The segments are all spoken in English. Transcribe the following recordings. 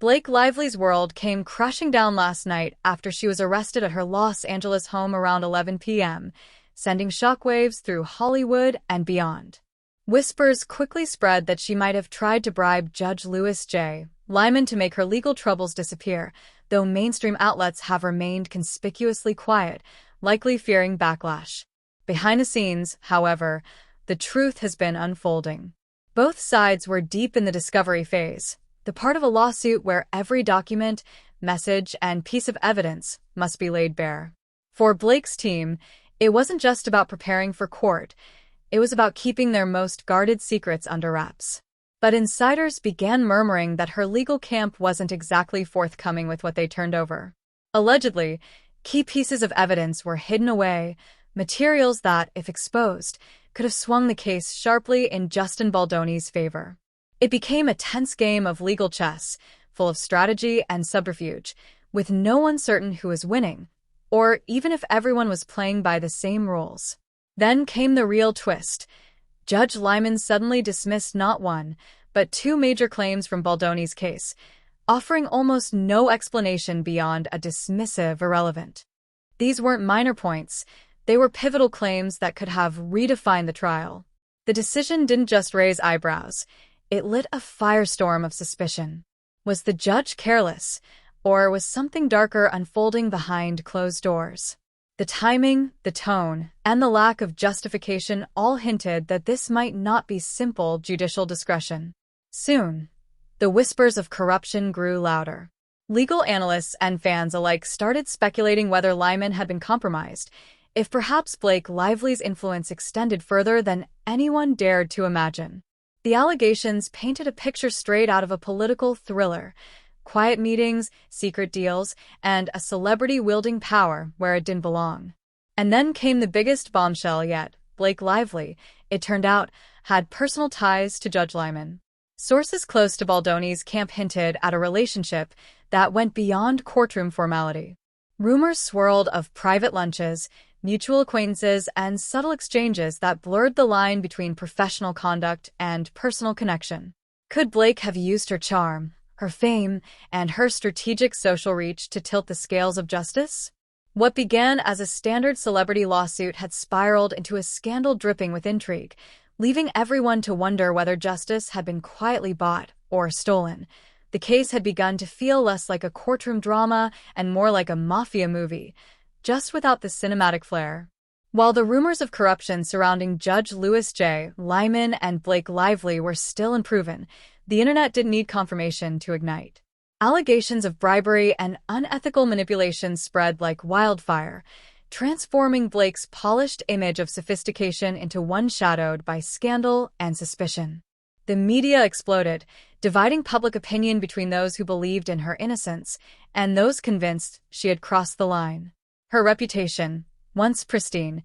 Blake Lively's world came crashing down last night after she was arrested at her Los Angeles home around 11 p.m., sending shockwaves through Hollywood and beyond. Whispers quickly spread that she might have tried to bribe Judge Louis J. Lyman to make her legal troubles disappear, though mainstream outlets have remained conspicuously quiet, likely fearing backlash. Behind the scenes, however, the truth has been unfolding. Both sides were deep in the discovery phase, the part of a lawsuit where every document, message, and piece of evidence must be laid bare. For Blake's team, it wasn't just about preparing for court. It was about keeping their most guarded secrets under wraps. But insiders began murmuring that her legal camp wasn't exactly forthcoming with what they turned over. Allegedly, key pieces of evidence were hidden away, materials that, if exposed, could have swung the case sharply in Justin Baldoni's favor. It became a tense game of legal chess, full of strategy and subterfuge, with no one certain who was winning, or even if everyone was playing by the same rules. Then came the real twist. Judge Lyman suddenly dismissed not one, but two major claims from Baldoni's case, offering almost no explanation beyond a dismissive irrelevant. These weren't minor points. They were pivotal claims that could have redefined the trial. The decision didn't just raise eyebrows. It lit a firestorm of suspicion. Was the judge careless, or was something darker unfolding behind closed doors? The timing, the tone, and the lack of justification all hinted that this might not be simple judicial discretion. Soon, the whispers of corruption grew louder. Legal analysts and fans alike started speculating whether Lyman had been compromised, if perhaps Blake Lively's influence extended further than anyone dared to imagine. The allegations painted a picture straight out of a political thriller: quiet meetings, secret deals, and a celebrity wielding power where it didn't belong. And then came the biggest bombshell yet. Blake Lively, it turned out, had personal ties to Judge Lyman. Sources close to Baldoni's camp hinted at a relationship that went beyond courtroom formality. Rumors swirled of private lunches, mutual acquaintances, and subtle exchanges that blurred the line between professional conduct and personal connection. Could Blake have used her charm, her fame, and her strategic social reach to tilt the scales of justice? What began as a standard celebrity lawsuit had spiraled into a scandal dripping with intrigue, leaving everyone to wonder whether justice had been quietly bought or stolen. The case had begun to feel less like a courtroom drama and more like a mafia movie, just without the cinematic flair. While the rumors of corruption surrounding Judge Louis J. Lyman and Blake Lively were still unproven, the internet didn't need confirmation to ignite. Allegations of bribery and unethical manipulation spread like wildfire, transforming Blake's polished image of sophistication into one shadowed by scandal and suspicion. The media exploded, dividing public opinion between those who believed in her innocence and those convinced she had crossed the line. Her reputation, once pristine,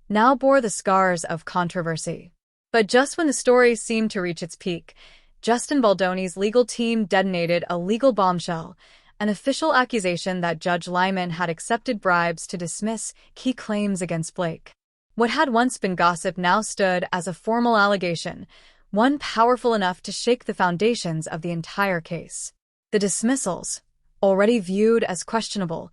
now bore the scars of controversy. But just when the story seemed to reach its peak, Justin Baldoni's legal team detonated a legal bombshell, an official accusation that Judge Lyman had accepted bribes to dismiss key claims against Blake. What had once been gossip now stood as a formal allegation, one powerful enough to shake the foundations of the entire case. The dismissals, already viewed as questionable,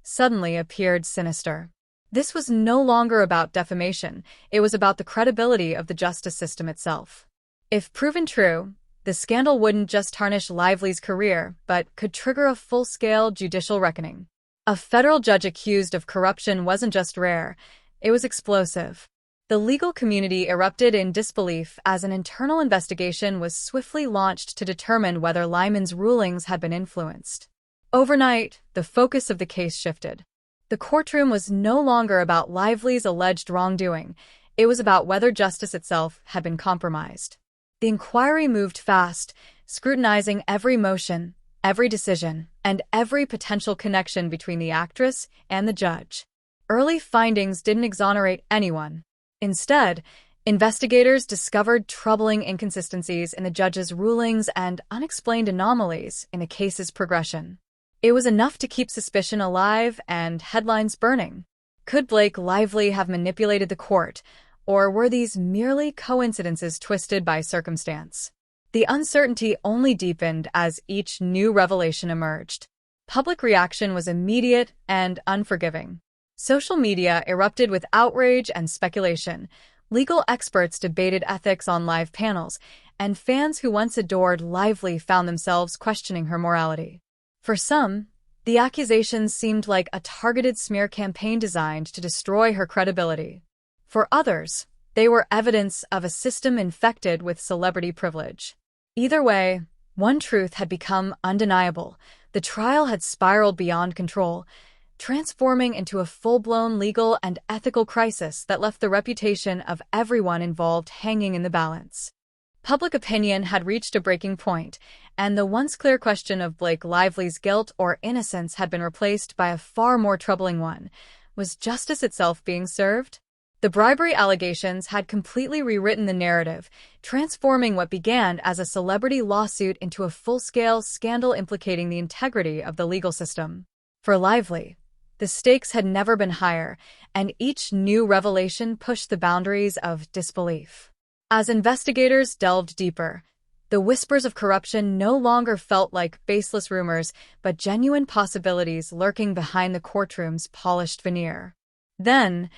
suddenly appeared sinister. This was no longer about defamation, it was about the credibility of the justice system itself. If proven true, the scandal wouldn't just tarnish Lively's career, but could trigger a full-scale judicial reckoning. A federal judge accused of corruption wasn't just rare, it was explosive. The legal community erupted in disbelief as an internal investigation was swiftly launched to determine whether Lyman's rulings had been influenced. Overnight, the focus of the case shifted. The courtroom was no longer about Lively's alleged wrongdoing, it was about whether justice itself had been compromised. The inquiry moved fast, scrutinizing every motion, every decision, and every potential connection between the actress and the judge. Early findings didn't exonerate anyone. Instead, investigators discovered troubling inconsistencies in the judge's rulings and unexplained anomalies in the case's progression. It was enough to keep suspicion alive and headlines burning. Could Blake Lively have manipulated the court, or were these merely coincidences twisted by circumstance? The uncertainty only deepened as each new revelation emerged. Public reaction was immediate and unforgiving. Social media erupted with outrage and speculation. Legal experts debated ethics on live panels, and fans who once adored Lively found themselves questioning her morality. For some, the accusations seemed like a targeted smear campaign designed to destroy her credibility. For others, they were evidence of a system infected with celebrity privilege. Either way, one truth had become undeniable. The trial had spiraled beyond control, transforming into a full-blown legal and ethical crisis that left the reputation of everyone involved hanging in the balance. Public opinion had reached a breaking point, and the once clear question of Blake Lively's guilt or innocence had been replaced by a far more troubling one. Was justice itself being served? The bribery allegations had completely rewritten the narrative, transforming what began as a celebrity lawsuit into a full-scale scandal implicating the integrity of the legal system. For Lively, the stakes had never been higher, and each new revelation pushed the boundaries of disbelief. As investigators delved deeper, the whispers of corruption no longer felt like baseless rumors, but genuine possibilities lurking behind the courtroom's polished veneer. Then,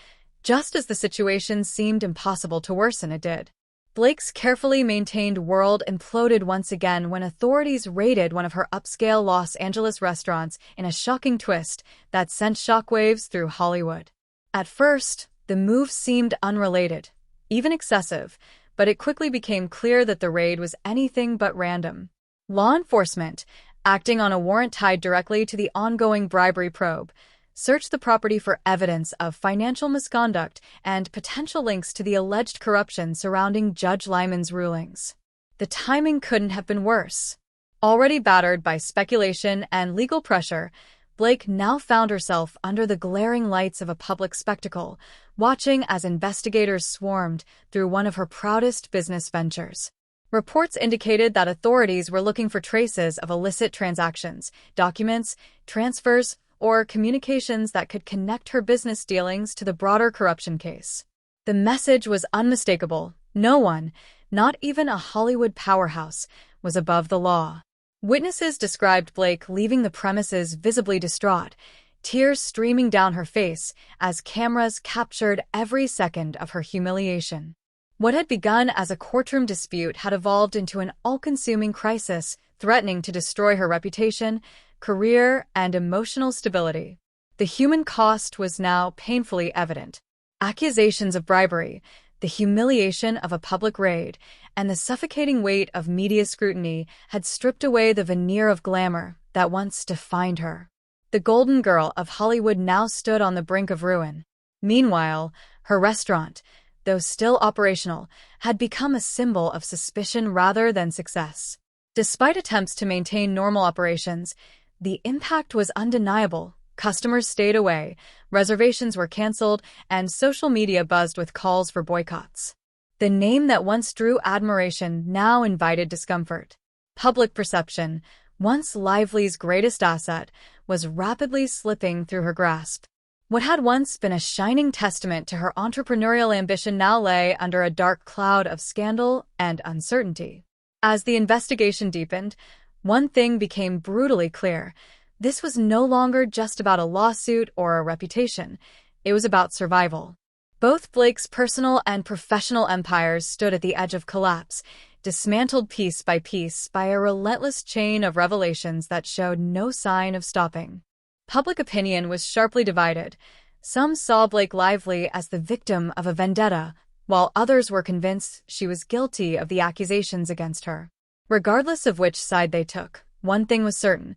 just as the situation seemed impossible to worsen, it did. Blake's carefully maintained world imploded once again when authorities raided one of her upscale Los Angeles restaurants in a shocking twist that sent shockwaves through Hollywood. At first, the move seemed unrelated, even excessive, but it quickly became clear that the raid was anything but random. Law enforcement, acting on a warrant tied directly to the ongoing bribery probe, searched the property for evidence of financial misconduct and potential links to the alleged corruption surrounding Judge Lyman's rulings. The timing couldn't have been worse. Already battered by speculation and legal pressure, Blake now found herself under the glaring lights of a public spectacle, watching as investigators swarmed through one of her proudest business ventures. Reports indicated that authorities were looking for traces of illicit transactions, documents, transfers, or communications that could connect her business dealings to the broader corruption case. The message was unmistakable. No one, not even a Hollywood powerhouse, was above the law. Witnesses described Blake leaving the premises visibly distraught, tears streaming down her face as cameras captured every second of her humiliation. What had begun as a courtroom dispute had evolved into an all-consuming crisis, threatening to destroy her reputation, career, and emotional stability. The human cost was now painfully evident. Accusations of bribery, the humiliation of a public raid, and the suffocating weight of media scrutiny had stripped away the veneer of glamour that once defined her. The golden girl of Hollywood now stood on the brink of ruin. Meanwhile, her restaurant, though still operational, had become a symbol of suspicion rather than success. Despite attempts to maintain normal operations, the impact was undeniable. Customers stayed away, reservations were canceled, and social media buzzed with calls for boycotts. The name that once drew admiration now invited discomfort. Public perception, once Lively's greatest asset, was rapidly slipping through her grasp. What had once been a shining testament to her entrepreneurial ambition now lay under a dark cloud of scandal and uncertainty. As the investigation deepened, one thing became brutally clear. This was no longer just about a lawsuit or a reputation. It was about survival. Both Blake's personal and professional empires stood at the edge of collapse, dismantled piece by piece by a relentless chain of revelations that showed no sign of stopping. Public opinion was sharply divided. Some saw Blake Lively as the victim of a vendetta, while others were convinced she was guilty of the accusations against her. Regardless of which side they took, one thing was certain: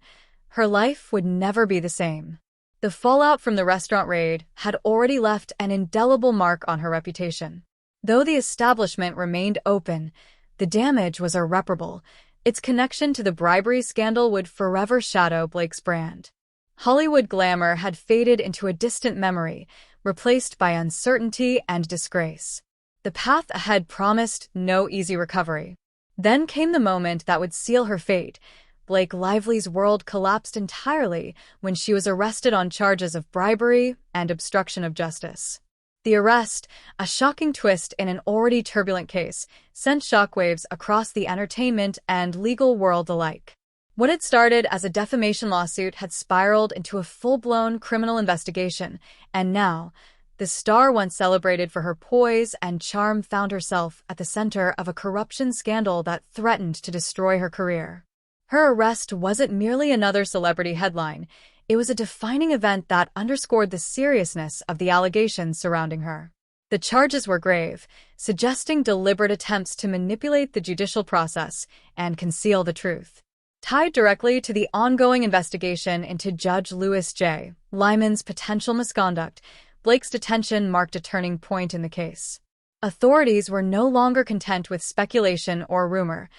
her life would never be the same. The fallout from the restaurant raid had already left an indelible mark on her reputation. Though the establishment remained open, the damage was irreparable. Its connection to the bribery scandal would forever shadow Blake's brand. Hollywood glamour had faded into a distant memory, replaced by uncertainty and disgrace. The path ahead promised no easy recovery. Then came the moment that would seal her fate. Blake Lively's world collapsed entirely when she was arrested on charges of bribery and obstruction of justice. The arrest, a shocking twist in an already turbulent case, sent shockwaves across the entertainment and legal world alike. What had started as a defamation lawsuit had spiraled into a full-blown criminal investigation, and now, the star once celebrated for her poise and charm found herself at the center of a corruption scandal that threatened to destroy her career. Her arrest wasn't merely another celebrity headline, it was a defining event that underscored the seriousness of the allegations surrounding her. The charges were grave, suggesting deliberate attempts to manipulate the judicial process and conceal the truth. Tied directly to the ongoing investigation into Judge Louis J. Lyman's potential misconduct, Blake's detention marked a turning point in the case. Authorities were no longer content with speculation or rumor.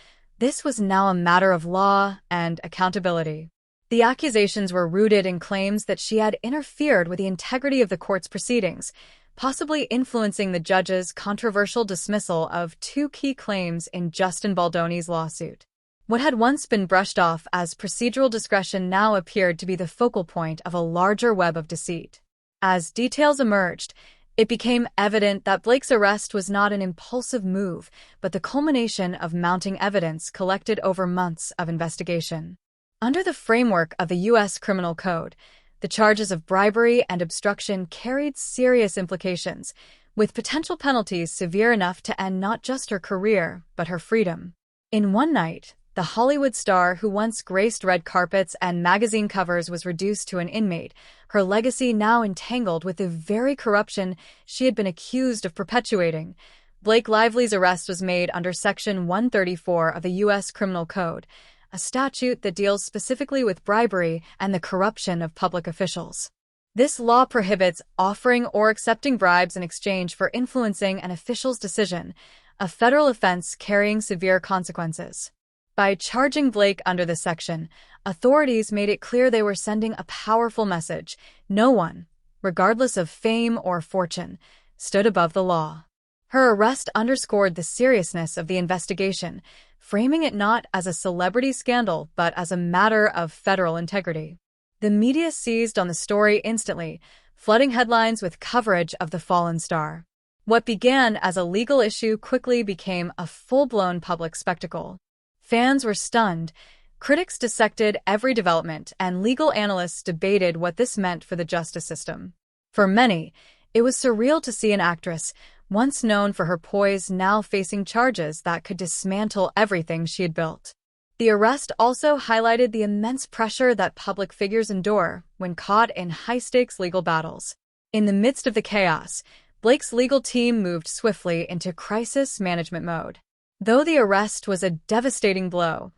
This was now a matter of law and accountability. The accusations were rooted in claims that she had interfered with the integrity of the court's proceedings, possibly influencing the judge's controversial dismissal of two key claims in Justin Baldoni's lawsuit. What had once been brushed off as procedural discretion now appeared to be the focal point of a larger web of deceit. As details emerged, it became evident that Blake's arrest was not an impulsive move, but the culmination of mounting evidence collected over months of investigation. Under the framework of the U.S. Criminal Code, the charges of bribery and obstruction carried serious implications, with potential penalties severe enough to end not just her career, but her freedom. In one night, the Hollywood star who once graced red carpets and magazine covers was reduced to an inmate, her legacy now entangled with the very corruption she had been accused of perpetuating. Blake Lively's arrest was made under Section 134 of the U.S. Criminal Code, a statute that deals specifically with bribery and the corruption of public officials. This law prohibits offering or accepting bribes in exchange for influencing an official's decision, a federal offense carrying severe consequences. By charging Blake under this section, authorities made it clear they were sending a powerful message: no one, regardless of fame or fortune, stood above the law. Her arrest underscored the seriousness of the investigation, framing it not as a celebrity scandal but as a matter of federal integrity. The media seized on the story instantly, flooding headlines with coverage of the fallen star. What began as a legal issue quickly became a full-blown public spectacle. Fans were stunned, critics dissected every development, and legal analysts debated what this meant for the justice system. For many, it was surreal to see an actress, once known for her poise, now facing charges that could dismantle everything she had built. The arrest also highlighted the immense pressure that public figures endure when caught in high-stakes legal battles. In the midst of the chaos, Blake's legal team moved swiftly into crisis management mode. Though the arrest was a devastating blow,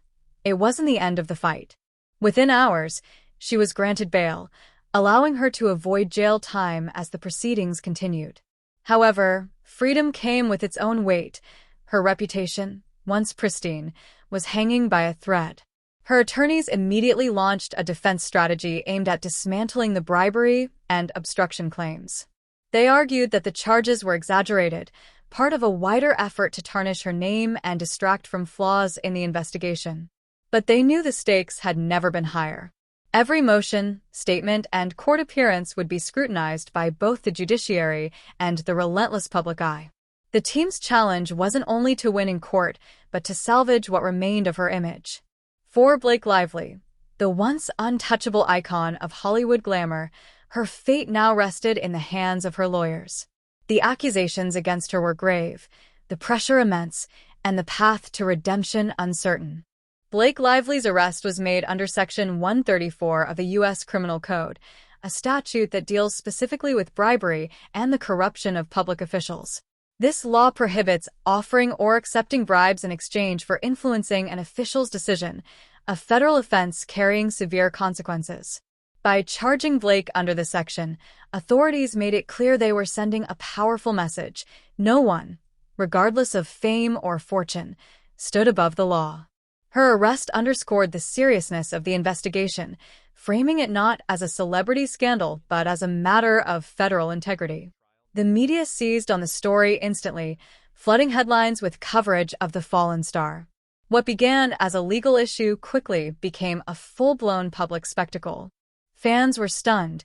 it wasn't the end of the fight. Within hours, she was granted bail, allowing her to avoid jail time as the proceedings continued. However, freedom came with its own weight. Her reputation, once pristine, was hanging by a thread. Her attorneys immediately launched a defense strategy aimed at dismantling the bribery and obstruction claims. They argued that the charges were exaggerated, part of a wider effort to tarnish her name and distract from flaws in the investigation. But they knew the stakes had never been higher. Every motion, statement, and court appearance would be scrutinized by both the judiciary and the relentless public eye. The team's challenge wasn't only to win in court, but to salvage what remained of her image. For Blake Lively, the once untouchable icon of Hollywood glamour, her fate now rested in the hands of her lawyers. The accusations against her were grave, the pressure immense, and the path to redemption uncertain. Blake Lively's arrest was made under Section 134 of the U.S. Criminal Code, a statute that deals specifically with bribery and the corruption of public officials. This law prohibits offering or accepting bribes in exchange for influencing an official's decision, a federal offense carrying severe consequences. By charging Blake under the section, authorities made it clear they were sending a powerful message: no one, regardless of fame or fortune, stood above the law. Her arrest underscored the seriousness of the investigation, framing it not as a celebrity scandal but as a matter of federal integrity. The media seized on the story instantly, flooding headlines with coverage of the fallen star. What began as a legal issue quickly became a full-blown public spectacle. Fans were stunned,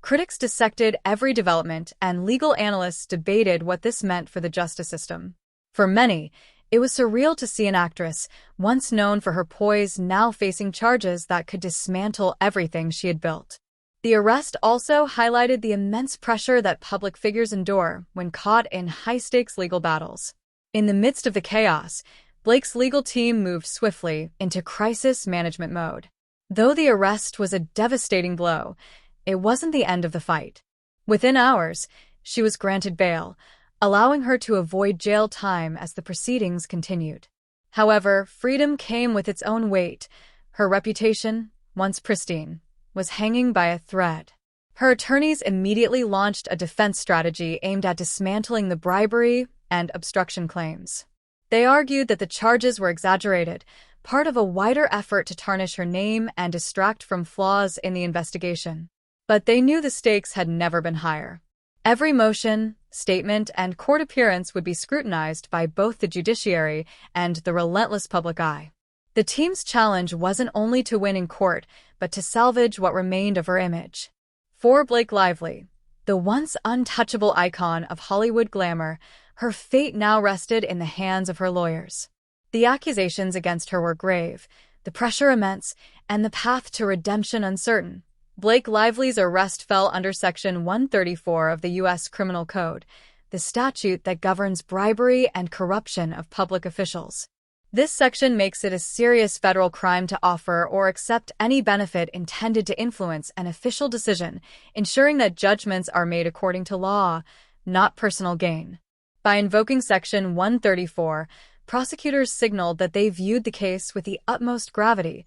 Critics dissected every development, and legal analysts debated what this meant for the justice system. For many, it was surreal to see an actress, once known for her poise, now facing charges that could dismantle everything she had built. The arrest also highlighted the immense pressure that public figures endure when caught in high-stakes legal battles. In the midst of the chaos, Blake's legal team moved swiftly into crisis management mode. Though the arrest was a devastating blow, it wasn't the end of the fight. Within hours, she was granted bail, allowing her to avoid jail time as the proceedings continued. However, freedom came with its own weight. Her reputation, once pristine, was hanging by a thread. Her attorneys immediately launched a defense strategy aimed at dismantling the bribery and obstruction claims. They argued that the charges were exaggerated, part of a wider effort to tarnish her name and distract from flaws in the investigation. But they knew the stakes had never been higher. Every motion, statement, and court appearance would be scrutinized by both the judiciary and the relentless public eye. The team's challenge wasn't only to win in court, but to salvage what remained of her image. For Blake Lively, the once untouchable icon of Hollywood glamour, her fate now rested in the hands of her lawyers. The accusations against her were grave, the pressure immense, and the path to redemption uncertain. Blake Lively's arrest fell under Section 134 of the U.S. Criminal Code, the statute that governs bribery and corruption of public officials. This section makes it a serious federal crime to offer or accept any benefit intended to influence an official decision, ensuring that judgments are made according to law, not personal gain. By invoking Section 134, prosecutors signaled that they viewed the case with the utmost gravity,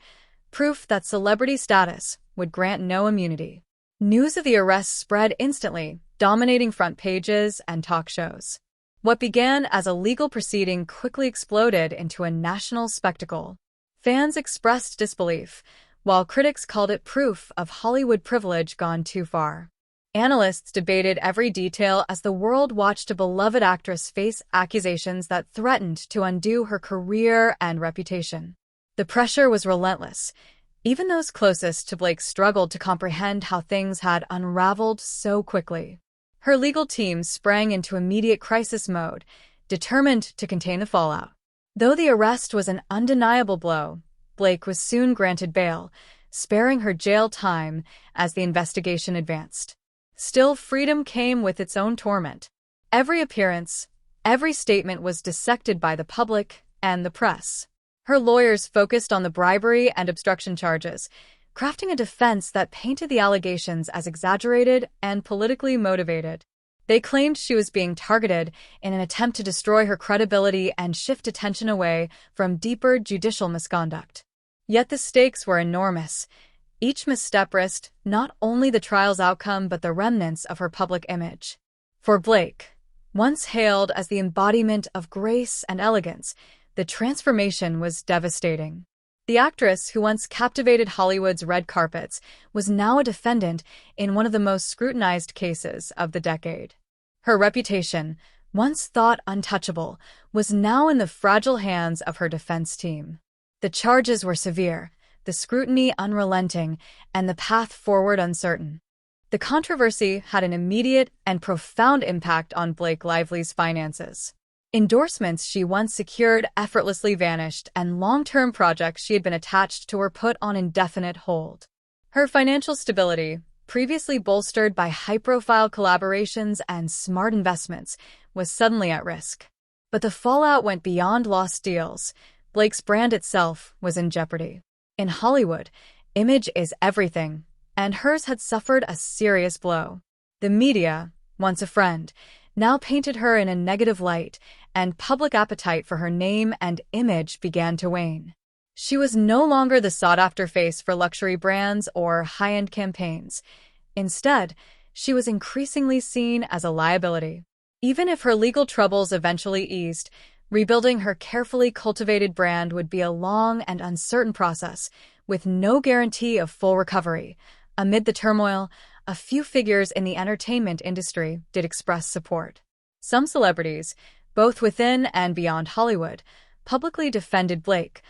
proof that celebrity status would grant no immunity. News of the arrest spread instantly, dominating front pages and talk shows. What began as a legal proceeding quickly exploded into a national spectacle. Fans expressed disbelief, while critics called it proof of Hollywood privilege gone too far. Analysts debated every detail as the world watched a beloved actress face accusations that threatened to undo her career and reputation. The pressure was relentless. Even those closest to Blake struggled to comprehend how things had unraveled so quickly. Her legal team sprang into immediate crisis mode, determined to contain the fallout. Though the arrest was an undeniable blow, Blake was soon granted bail, sparing her jail time as the investigation advanced. Still, freedom came with its own torment. Every appearance, every statement was dissected by the public and the press. Her lawyers focused on the bribery and obstruction charges, crafting a defense that painted the allegations as exaggerated and politically motivated. They claimed she was being targeted in an attempt to destroy her credibility and shift attention away from deeper judicial misconduct. Yet the stakes were enormous. Each misstep risked not only the trial's outcome but the remnants of her public image. For Blake, once hailed as the embodiment of grace and elegance, the transformation was devastating. The actress who once captivated Hollywood's red carpets was now a defendant in one of the most scrutinized cases of the decade. Her reputation, once thought untouchable, was now in the fragile hands of her defense team. The charges were severe, the scrutiny unrelenting, and the path forward uncertain. The controversy had an immediate and profound impact on Blake Lively's finances. Endorsements she once secured effortlessly vanished, and long-term projects she had been attached to were put on indefinite hold. Her financial stability, previously bolstered by high-profile collaborations and smart investments, was suddenly at risk. But the fallout went beyond lost deals. Blake's brand itself was in jeopardy. In Hollywood, image is everything, and hers had suffered a serious blow. The media, once a friend, now painted her in a negative light, and public appetite for her name and image began to wane. She was no longer the sought-after face for luxury brands or high-end campaigns. Instead, she was increasingly seen as a liability. Even if her legal troubles eventually eased, rebuilding her carefully cultivated brand would be a long and uncertain process, with no guarantee of full recovery. Amid the turmoil, a few figures in the entertainment industry did express support. Some celebrities, both within and beyond Hollywood, publicly defended Blake,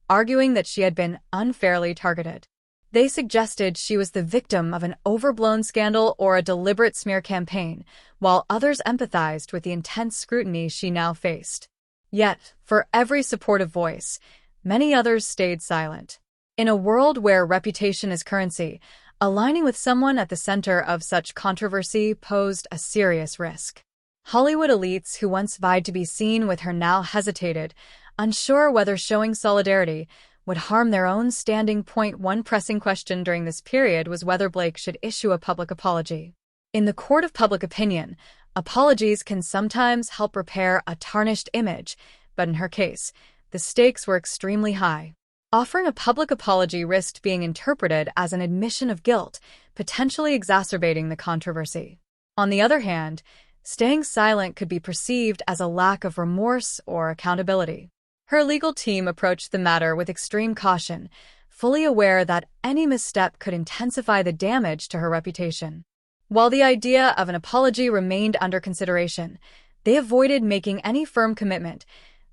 arguing that she had been unfairly targeted. They suggested she was the victim of an overblown scandal or a deliberate smear campaign, while others empathized with the intense scrutiny she now faced. Yet, for every supportive voice, many others stayed silent. In a world where reputation is currency, aligning with someone at the center of such controversy posed a serious risk. Hollywood elites who once vied to be seen with her now hesitated, unsure whether showing solidarity would harm their own standing. One pressing question during this period was whether Blake should issue a public apology. In the court of public opinion, apologies can sometimes help repair a tarnished image, but in her case, the stakes were extremely high. Offering a public apology risked being interpreted as an admission of guilt, potentially exacerbating the controversy. On the other hand, staying silent could be perceived as a lack of remorse or accountability. Her legal team approached the matter with extreme caution, fully aware that any misstep could intensify the damage to her reputation. While the idea of an apology remained under consideration, they avoided making any firm commitment,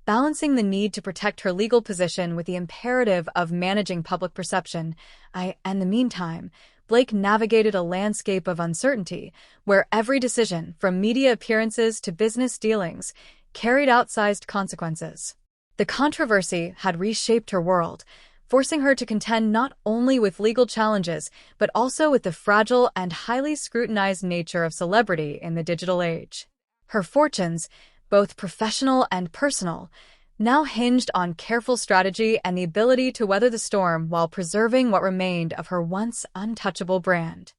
balancing the need to protect her legal position with the imperative of managing public perception. In the meantime, Blake navigated a landscape of uncertainty, where every decision, from media appearances to business dealings, carried outsized consequences. The controversy had reshaped her world, forcing her to contend not only with legal challenges, but also with the fragile and highly scrutinized nature of celebrity in the digital age. Her fortunes, both professional and personal, now hinged on careful strategy and the ability to weather the storm while preserving what remained of her once untouchable brand.